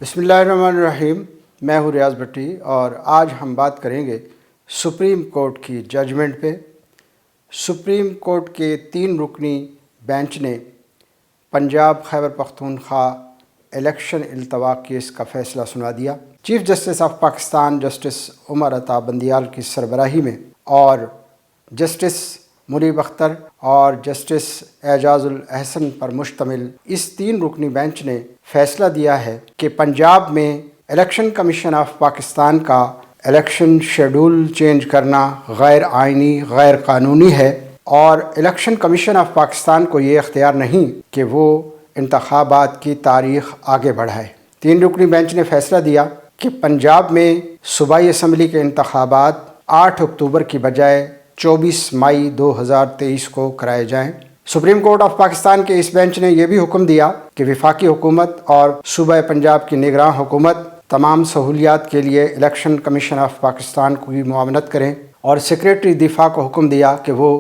بسم اللہ الرحمن الرحیم۔ میں ہوں ریاض بھٹی اور آج ہم بات کریں گے سپریم کورٹ کی ججمنٹ پہ۔ سپریم کورٹ کے 3 رکنی بینچ نے پنجاب خیبر پختونخوا الیکشن التوا کیس کا فیصلہ سنا دیا۔ Chief justice of Pakistan justice Umar Ata Bandial کی سربراہی میں اور جسٹس منیب اختر اور جسٹس اعجاز الاحسن پر مشتمل اس 3 رکنی بینچ نے فیصلہ دیا ہے کہ پنجاب میں الیکشن کمیشن آف پاکستان کا الیکشن شیڈول چینج کرنا غیر آئینی، غیر قانونی ہے اور الیکشن کمیشن آف پاکستان کو یہ اختیار نہیں کہ وہ انتخابات کی تاریخ آگے بڑھائے۔ 3 رکنی بینچ نے فیصلہ دیا کہ پنجاب میں صوبائی اسمبلی کے انتخابات 8 اکتوبر کی بجائے 24 مئی 2023 کو کرائے جائیں۔ سپریم کورٹ آف پاکستان کے اس بینچ نے یہ بھی حکم دیا کہ وفاقی حکومت اور صوبہ پنجاب کی نگراں حکومت تمام سہولیات کے لیے الیکشن کمیشن آف پاکستان کو بھی معاونت کریں، اور سیکریٹری دفاع کو حکم دیا کہ وہ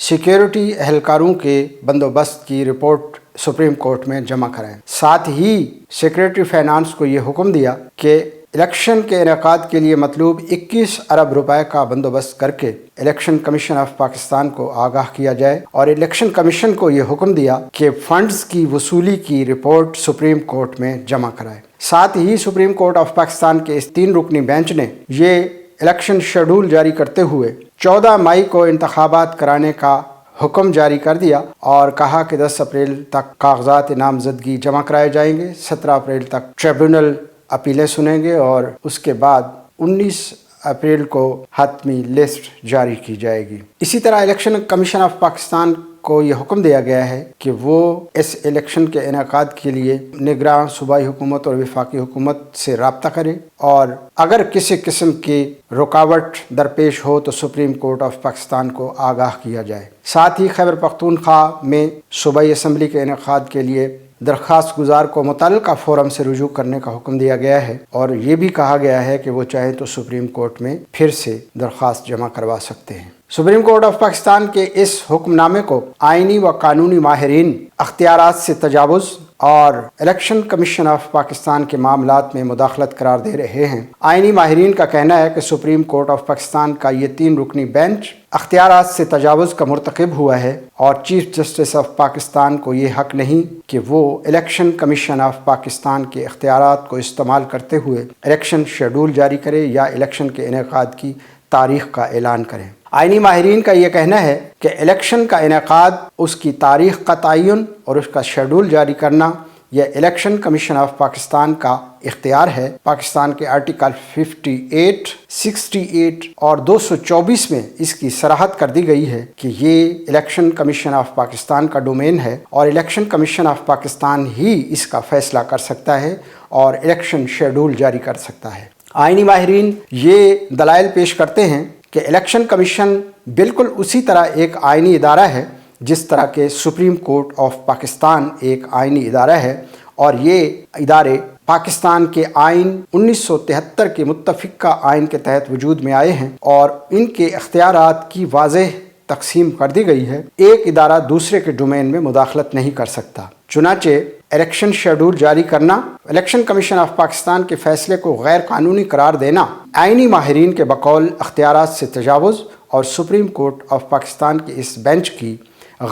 سیکیورٹی اہلکاروں کے بندوبست کی رپورٹ سپریم کورٹ میں جمع کرائیں۔ ساتھ ہی سیکریٹری فائنانس کو یہ حکم دیا کہ الیکشن کے انعقاد کے لیے مطلوب 21 ارب روپے کا بندوبست کر کے الیکشن کمیشن آف پاکستان کو آگاہ کیا جائے، اور الیکشن کمیشن کو یہ حکم دیا کہ فنڈز کی وصولی کی رپورٹ سپریم کورٹ میں جمع کرائے۔ ساتھ ہی سپریم کورٹ آف پاکستان کے اس 3 رکنی بینچ نے یہ الیکشن شیڈول جاری کرتے ہوئے 14 مئی کو انتخابات کرانے کا حکم جاری کر دیا اور کہا کہ 10 اپریل تک کاغذات نامزدگی جمع کرائے جائیں گے، 17 اپریل تک ٹریبیونل اپیلیں سنیں گے اور اس کے بعد 19 اپریل کو حتمی لسٹ جاری کی جائے گی۔ اسی طرح الیکشن کمیشن آف پاکستان کو یہ حکم دیا گیا ہے کہ وہ اس الیکشن کے انعقاد کے لیے نگراں صوبائی حکومت اور وفاقی حکومت سے رابطہ کرے، اور اگر کسی قسم کی رکاوٹ درپیش ہو تو سپریم کورٹ آف پاکستان کو آگاہ کیا جائے۔ ساتھ ہی خیبر پختونخوا میں صوبائی اسمبلی کے انعقاد کے لیے درخواست گزار کو متعلقہ فورم سے رجوع کرنے کا حکم دیا گیا ہے، اور یہ بھی کہا گیا ہے کہ وہ چاہے تو سپریم کورٹ میں پھر سے درخواست جمع کروا سکتے ہیں۔ سپریم کورٹ آف پاکستان کے اس حکم نامے کو آئینی و قانونی ماہرین اختیارات سے تجاوز اور الیکشن کمیشن آف پاکستان کے معاملات میں مداخلت قرار دے رہے ہیں۔ آئینی ماہرین کا کہنا ہے کہ سپریم کورٹ آف پاکستان کا یہ 3 رکنی بینچ اختیارات سے تجاوز کا مرتکب ہوا ہے، اور چیف جسٹس آف پاکستان کو یہ حق نہیں کہ وہ الیکشن کمیشن آف پاکستان کے اختیارات کو استعمال کرتے ہوئے الیکشن شیڈول جاری کرے یا الیکشن کے انعقاد کی تاریخ کا اعلان کریں۔ آئینی ماہرین کا یہ کہنا ہے کہ الیکشن کا انعقاد، اس کی تاریخ کا تعین اور اس کا شیڈول جاری کرنا یہ الیکشن کمیشن آف پاکستان کا اختیار ہے۔ پاکستان کے آرٹیکل 58، 68 اور 224 میں اس کی صراحت کر دی گئی ہے کہ یہ الیکشن کمیشن آف پاکستان کا ڈومین ہے، اور الیکشن کمیشن آف پاکستان ہی اس کا فیصلہ کر سکتا ہے اور الیکشن شیڈول جاری کر سکتا ہے۔ آئینی ماہرین یہ دلائل پیش کرتے ہیں کہ الیکشن کمیشن بالکل اسی طرح ایک آئینی ادارہ ہے جس طرح کہ سپریم کورٹ آف پاکستان ایک آئینی ادارہ ہے، اور یہ ادارے پاکستان کے آئین 1973 کے متفقہ آئین کے تحت وجود میں آئے ہیں، اور ان کے اختیارات کی واضح تقسیم کر دی گئی ہے۔ ایک ادارہ دوسرے کے ڈومین میں مداخلت نہیں کر سکتا۔ چنانچہ الیکشن شیڈول جاری کرنا، الیکشن کمیشن آف پاکستان کے فیصلے کو غیر قانونی قرار دینا آئینی ماہرین کے بقول اختیارات سے تجاوز اور سپریم کورٹ آف پاکستان کے اس بینچ کی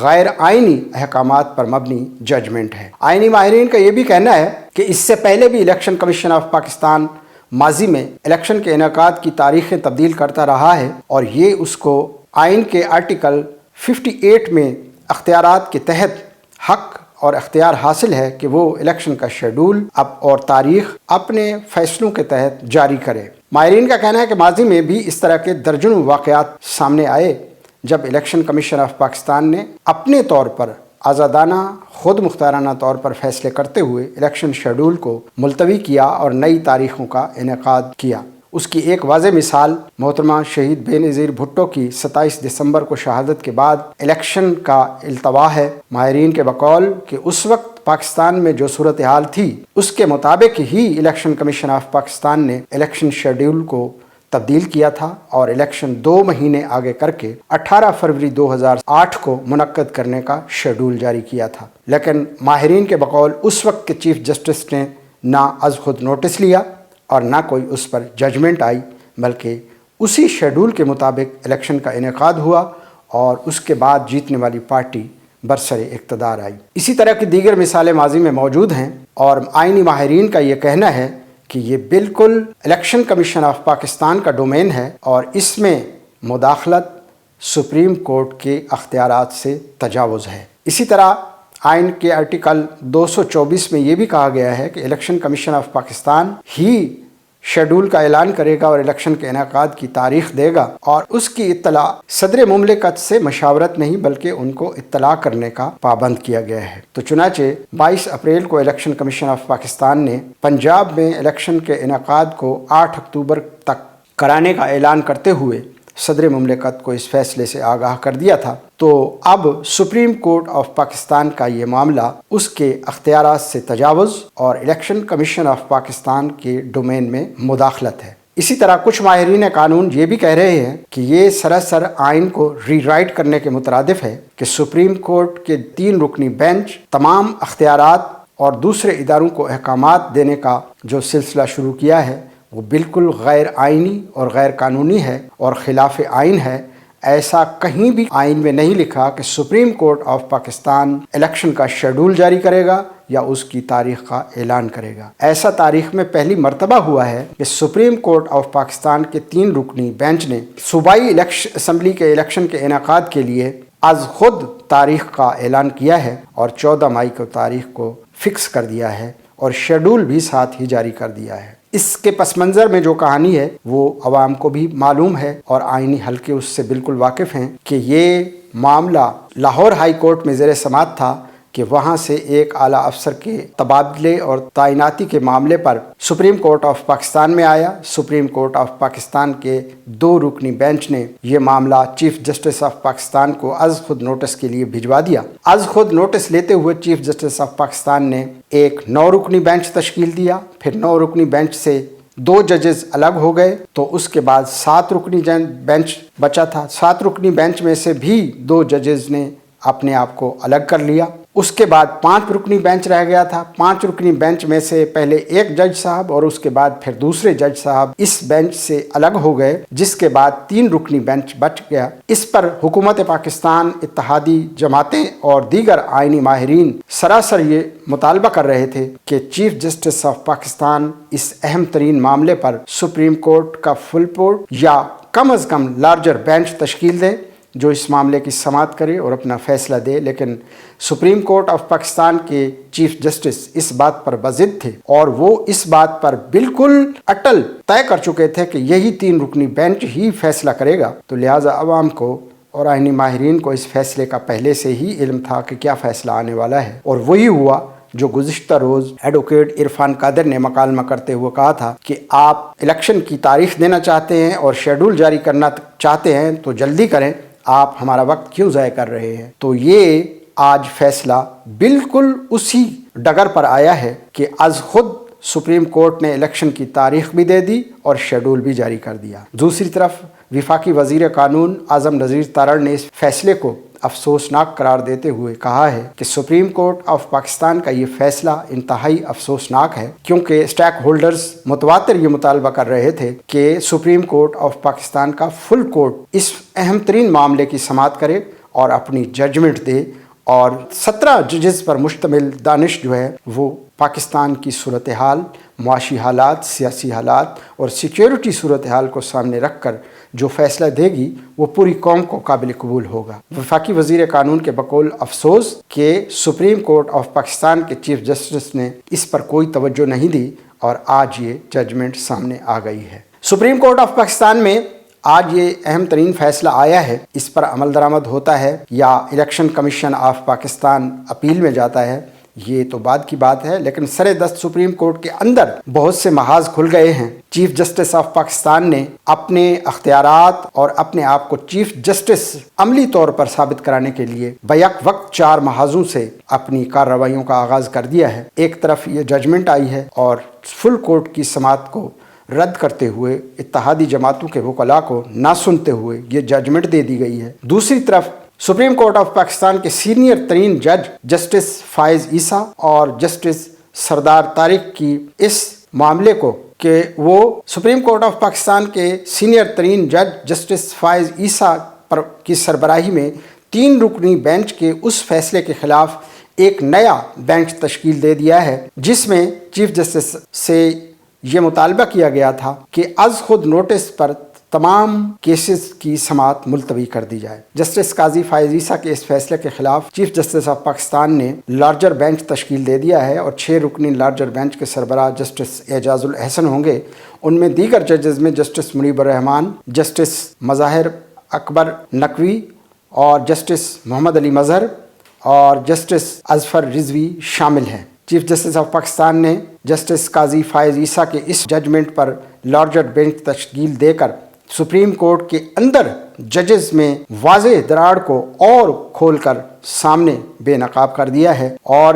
غیر آئینی احکامات پر مبنی ججمنٹ ہے۔ آئینی ماہرین کا یہ بھی کہنا ہے کہ اس سے پہلے بھی الیکشن کمیشن آف پاکستان ماضی میں الیکشن کے انعقاد کی تاریخیں تبدیل کرتا رہا ہے، اور یہ اس کو آئین کے آرٹیکل 58 میں اختیارات کے تحت حق اور اختیار حاصل ہے کہ وہ الیکشن کا شیڈول اور تاریخ اپنے فیصلوں کے تحت جاری کرے۔ ماہرین کا کہنا ہے کہ ماضی میں بھی اس طرح کے درجنوں واقعات سامنے آئے جب الیکشن کمیشن آف پاکستان نے اپنے طور پر آزادانہ، خود مختارانہ طور پر فیصلے کرتے ہوئے الیکشن شیڈول کو ملتوی کیا اور نئی تاریخوں کا انعقاد کیا۔ اس کی ایک واضح مثال محترمہ شہید بے نظیر بھٹو کی 27 دسمبر کو شہادت کے بعد الیکشن کا التوا ہے۔ ماہرین کے بقول کہ اس وقت پاکستان میں جو صورتحال تھی اس کے مطابق ہی الیکشن کمیشن آف پاکستان نے الیکشن شیڈول کو تبدیل کیا تھا اور الیکشن 2 مہینے آگے کر کے 18 فروری 2008 کو منعقد کرنے کا شیڈول جاری کیا تھا۔ لیکن ماہرین کے بقول اس وقت کے چیف جسٹس نے نہ از خود نوٹس لیا اور نہ کوئی اس پر ججمنٹ آئی، بلکہ اسی شیڈول کے مطابق الیکشن کا انعقاد ہوا اور اس کے بعد جیتنے والی پارٹی برسر اقتدار آئی۔ اسی طرح کی دیگر مثالیں ماضی میں موجود ہیں، اور آئینی ماہرین کا یہ کہنا ہے کہ یہ بالکل الیکشن کمیشن آف پاکستان کا ڈومین ہے اور اس میں مداخلت سپریم کورٹ کے اختیارات سے تجاوز ہے۔ اسی طرح آئین کے آرٹیکل 224 میں یہ بھی کہا گیا ہے کہ election commission of Pakistan he schedule کا اعلان کرے گا اور الیکشن کے انعقاد کی تاریخ دے گا، اور اس کی اطلاع صدر مملکت سے مشاورت نہیں بلکہ ان کو اطلاع کرنے کا پابند کیا گیا ہے۔ تو چنانچہ 22 اپریل کو الیکشن کمیشن آف پاکستان نے پنجاب میں الیکشن کے انعقاد کو 8 اکتوبر تک کرانے کا اعلان کرتے ہوئے صدر مملکت کو اس فیصلے سے آگاہ کر دیا تھا۔ تو اب سپریم کورٹ آف پاکستان کا یہ معاملہ اس کے اختیارات سے تجاوز اور الیکشن کمیشن آف پاکستان کے ڈومین میں مداخلت ہے۔ اسی طرح کچھ ماہرین قانون یہ بھی کہہ رہے ہیں کہ یہ سراسر آئین کو ری رائٹ کرنے کے مترادف ہے کہ سپریم کورٹ کے 3 رکنی بینچ تمام اختیارات اور دوسرے اداروں کو احکامات دینے کا جو سلسلہ شروع کیا ہے وہ بالکل غیر آئینی اور غیر قانونی ہے اور خلاف آئین ہے۔ ایسا کہیں بھی آئین میں نہیں لکھا کہ supreme court of Pakistan election کا شیڈول جاری کرے گا یا اس کی تاریخ کا اعلان کرے گا۔ ایسا تاریخ میں پہلی مرتبہ ہوا ہے کہ سپریم کورٹ آف پاکستان کے 3 رکنی بینچ نے صوبائی اسمبلی کے الیکشن کے انعقاد کے لیے از خود تاریخ کا اعلان کیا ہے اور 14 مئی کو تاریخ کو فکس کر دیا ہے اور شیڈول بھی ساتھ ہی جاری کر دیا ہے۔ اس کے پس منظر میں جو کہانی ہے وہ عوام کو بھی معلوم ہے اور آئینی حلقے اس سے بالکل واقف ہیں کہ یہ معاملہ لاہور ہائی کورٹ میں زیر سماعت تھا کہ وہاں سے ایک اعلیٰ افسر کے تبادلے اور تعیناتی کے معاملے پر سپریم کورٹ آف پاکستان میں آیا۔ سپریم کورٹ آف پاکستان کے 2 رکنی بینچ نے یہ معاملہ چیف جسٹس آف پاکستان کو از خود نوٹس کے لیے بھجوا دیا۔ از خود نوٹس لیتے ہوئے چیف جسٹس آف پاکستان نے ایک 9 رکنی بینچ تشکیل دیا، پھر 9 رکنی بینچ سے 2 ججز الگ ہو گئے، تو اس کے بعد 7 رکنی بینچ بچا تھا۔ 7 رکنی بینچ میں سے بھی 2 ججز نے اپنے آپ کو الگ کر لیا۔ اس کے بعد 5 رکنی بینچ رہ گیا تھا۔ 5 رکنی بینچ میں سے پہلے ایک جج صاحب اور اس کے بعد پھر دوسرے جج صاحب اس بینچ سے الگ ہو گئے، جس کے بعد 3 رکنی بینچ بچ گیا۔ اس پر حکومت پاکستان، اتحادی جماعتیں اور دیگر آئینی ماہرین سراسر یہ مطالبہ کر رہے تھے کہ چیف جسٹس آف پاکستان اس اہم ترین معاملے پر سپریم کورٹ کا فل کورٹ یا کم از کم لارجر بینچ تشکیل دے جو اس معاملے کی سماعت کرے اور اپنا فیصلہ دے، لیکن سپریم کورٹ آف پاکستان کے چیف جسٹس اس بات پر بضد تھے اور وہ اس بات پر بالکل اٹل طے کر چکے تھے کہ یہی 3 رکنی بینچ ہی فیصلہ کرے گا۔ تو لہٰذا عوام کو اور آئینی ماہرین کو اس فیصلے کا پہلے سے ہی علم تھا کہ کیا فیصلہ آنے والا ہے، اور وہی ہوا جو گزشتہ روز ایڈوکیٹ عرفان قادر نے مکالمہ کرتے ہوئے کہا تھا کہ آپ الیکشن کی تاریخ دینا چاہتے ہیں اور شیڈول جاری کرنا چاہتے ہیں تو جلدی کریں، آپ ہمارا وقت کیوں ضائع کر رہے ہیں۔ تو یہ آج فیصلہ بالکل اسی ڈگر پر آیا ہے کہ از خود سپریم کورٹ نے الیکشن کی تاریخ بھی دے دی اور شیڈول بھی جاری کر دیا۔ دوسری طرف وفاقی وزیر قانون اعظم نذیر تارڑ نے اس فیصلے کو افسوسناک قرار دیتے ہوئے کہا ہے کہ سپریم کورٹ آف پاکستان کا یہ فیصلہ انتہائی افسوسناک ہے، کیونکہ اسٹیک ہولڈرز متواتر یہ مطالبہ کر رہے تھے کہ سپریم کورٹ آف پاکستان کا فل کورٹ اس اہم ترین معاملے کی سماعت کرے اور اپنی ججمنٹ دے، اور 17 ججز پر مشتمل دانش جو ہے وہ پاکستان کی صورتحال، معاشی حالات، سیاسی حالات اور سیکیورٹی صورتحال کو سامنے رکھ کر جو فیصلہ دے گی وہ پوری قوم کو قابل قبول ہوگا۔ وفاقی وزیر قانون کے بقول افسوس کہ سپریم کورٹ آف پاکستان کے چیف جسٹس نے اس پر کوئی توجہ نہیں دی اور آج یہ ججمنٹ سامنے آ گئی ہے۔ سپریم کورٹ آف پاکستان میں آج یہ اہم ترین فیصلہ آیا ہے، اس پر عمل درآمد ہوتا ہے یا election commission of Pakistan appeal میں جاتا ہے، یہ تو بعد کی بات ہے، لیکن سر دست سپریم کورٹ کے اندر بہت سے محاذ کھل گئے ہیں۔ چیف جسٹس آف پاکستان نے اپنے اختیارات اور اپنے آپ کو چیف جسٹس عملی طور پر ثابت کرانے کے لیے بیک وقت 4 محاذوں سے اپنی کارروائیوں کا آغاز کر دیا ہے۔ ایک طرف یہ ججمنٹ آئی ہے اور فل کورٹ کی سماعت کو رد کرتے ہوئے اتحادی جماعتوں کے وکلاء کو نہ سنتے ہوئے یہ ججمنٹ دے دی گئی ہے۔ دوسری طرف سپریم کورٹ آف پاکستان کے سینئر ترین جج جسٹس فائز عیسیٰ اور جسٹس سردار طارق کی اس معاملے کو کہ وہ سپریم کورٹ آف پاکستان کے سینئر ترین جج جسٹس فائز عیسیٰ کی سربراہی میں 3 رکنی بینچ کے اس فیصلے کے خلاف ایک نیا بینچ تشکیل دے دیا ہے، جس میں چیف جسٹس سے یہ مطالبہ کیا گیا تھا کہ از خود نوٹس پر تمام کیسز کی سماعت ملتوی کر دی جائے۔ جسٹس قاضی فائز عیسیٰ کے اس فیصلے کے خلاف چیف جسٹس آف پاکستان نے لارجر بینچ تشکیل دے دیا ہے اور 6 رکنی لارجر بینچ کے سربراہ جسٹس اعجاز الاحسن ہوں گے۔ ان میں دیگر ججز میں جسٹس منیب الرحمان، جسٹس مظاہر اکبر نقوی اور جسٹس محمد علی مظہر اور جسٹس اظفر رضوی شامل ہیں۔ چیف جسٹس آف پاکستان نے جسٹس قاضی فائز عیسیٰ کے اس ججمنٹ پر لارجر بینچ تشکیل دے کر سپریم کورٹ کے اندر ججز میں واضح دراڑ کو اور کھول کر سامنے بے نقاب کر دیا ہے اور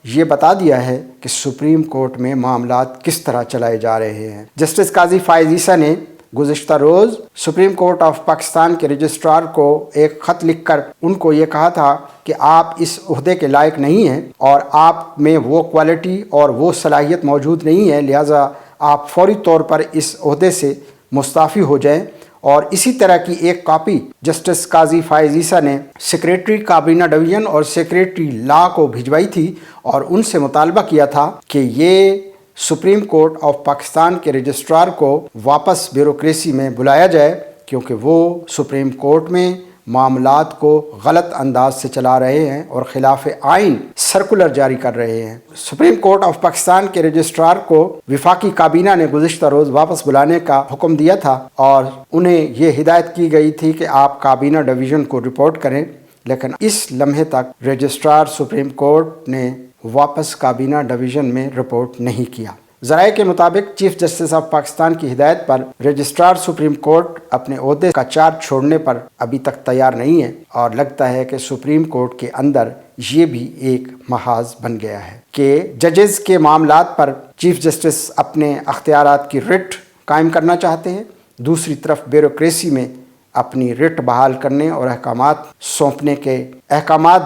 یہ بتا دیا ہے کہ سپریم کورٹ میں معاملات کس طرح چلائے جا رہے ہیں۔ جسٹس قاضی فائز عیسیٰ نے گزشتہ روز سپریم کورٹ آف پاکستان کے رجسٹرار کو ایک خط لکھ کر ان کو یہ کہا تھا کہ آپ اس عہدے کے لائق نہیں ہیں اور آپ میں وہ کوالٹی اور وہ صلاحیت موجود نہیں ہے، لہٰذا آپ فوری طور پر اس عہدے سے مستعفی ہو جائیں۔ اور اسی طرح کی ایک کاپی جسٹس قاضی فائز عیسیٰ نے سیکریٹری کابینہ ڈویژن اور سیکریٹری لا کو بھجوائی تھی اور ان سے مطالبہ کیا تھا کہ یہ سپریم کورٹ آف پاکستان کے رجسٹرار کو واپس بیوروکریسی میں بلایا جائے، کیونکہ وہ سپریم کورٹ میں معاملات کو غلط انداز سے چلا رہے ہیں اور خلاف آئین سرکولر جاری کر رہے ہیں۔ سپریم کورٹ آف پاکستان کے رجسٹرار کو وفاقی کابینہ نے گزشتہ روز واپس بلانے کا حکم دیا تھا اور انہیں یہ ہدایت کی گئی تھی کہ آپ کابینہ ڈویژن کو رپورٹ کریں، لیکن اس لمحے تک رجسٹرار سپریم کورٹ نے واپس کابینہ ڈویژن میں رپورٹ نہیں کیا۔ ذرائع کے مطابق چیف جسٹس آف پاکستان کی ہدایت پر رجسٹرار سپریم کورٹ اپنے عہدے کا چارج چھوڑنے پر ابھی تک تیار نہیں ہے اور لگتا ہے کہ سپریم کورٹ کے اندر یہ بھی ایک محاذ بن گیا ہے کہ ججز کے معاملات پر چیف جسٹس اپنے اختیارات کی رٹ قائم کرنا چاہتے ہیں، دوسری طرف بیوروکریسی میں اپنی رٹ بحال کرنے اور احکامات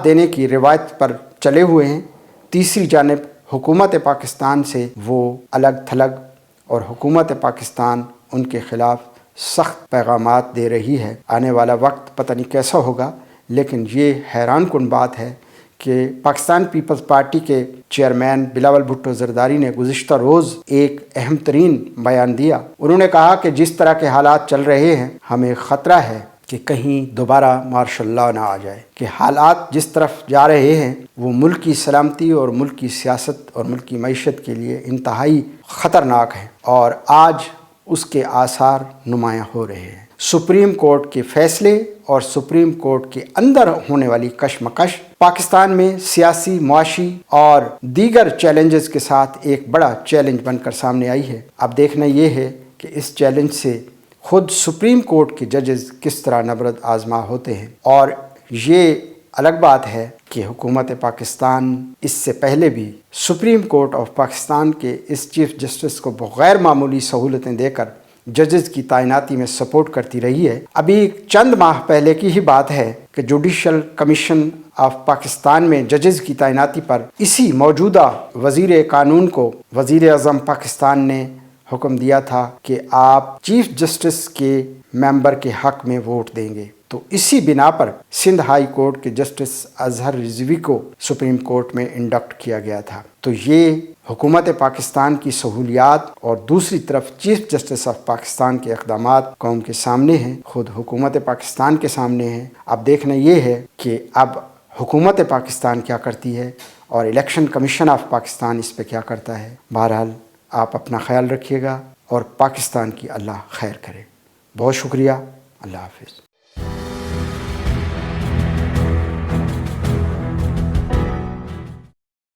دینے کی روایت پر چلے ہوئے ہیں۔ تیسری جانب حکومت پاکستان سے وہ الگ تھلگ اور حکومت پاکستان ان کے خلاف سخت پیغامات دے رہی ہے۔ آنے والا وقت پتہ نہیں کیسا ہوگا، لیکن یہ حیران کن بات ہے کہ پاکستان پیپلز پارٹی کے چیئرمین بلاول بھٹو زرداری نے گزشتہ روز ایک اہم ترین بیان دیا۔ انہوں نے کہا کہ جس طرح کے حالات چل رہے ہیں ہمیں خطرہ ہے کہ کہیں دوبارہ مارشل لاء نہ آ جائے، کہ حالات جس طرف جا رہے ہیں وہ ملک کی سلامتی اور ملک کی سیاست اور ملک کی معیشت کے لیے انتہائی خطرناک ہیں اور آج اس کے آثار نمایاں ہو رہے ہیں۔ سپریم کورٹ کے فیصلے اور سپریم کورٹ کے اندر ہونے والی کشمکش پاکستان میں سیاسی، معاشی اور دیگر چیلنجز کے ساتھ ایک بڑا چیلنج بن کر سامنے آئی ہے۔ اب دیکھنا یہ ہے کہ اس چیلنج سے خود سپریم کورٹ کے ججز کس طرح نبرد آزما ہوتے ہیں، اور یہ الگ بات ہے کہ حکومت پاکستان اس سے پہلے بھی سپریم کورٹ آف پاکستان کے اس چیف جسٹس کو غیر معمولی سہولتیں دے کر ججز کی تعیناتی میں سپورٹ کرتی رہی ہے۔ ابھی چند ماہ پہلے کی ہی بات ہے کہ جوڈیشل کمیشن آف پاکستان میں ججز کی تعیناتی پر اسی موجودہ وزیر قانون کو وزیر اعظم پاکستان نے حکم دیا تھا کہ آپ چیف جسٹس کے ممبر کے حق میں ووٹ دیں گے، تو اسی بنا پر سندھ ہائی کورٹ کے جسٹس اظہر رضوی کو سپریم کورٹ میں انڈکٹ کیا گیا تھا۔ تو یہ حکومت پاکستان کی سہولیات اور دوسری طرف چیف جسٹس آف پاکستان کے اقدامات قوم کے سامنے ہیں، خود حکومت پاکستان کے سامنے ہیں۔ اب دیکھنا یہ ہے کہ اب حکومت پاکستان کیا کرتی ہے اور الیکشن کمیشن آف پاکستان اس پہ کیا کرتا ہے۔ بہرحال آپ اپنا خیال رکھیے گا اور پاکستان کی اللہ خیر کرے۔ بہت شکریہ، اللہ حافظ۔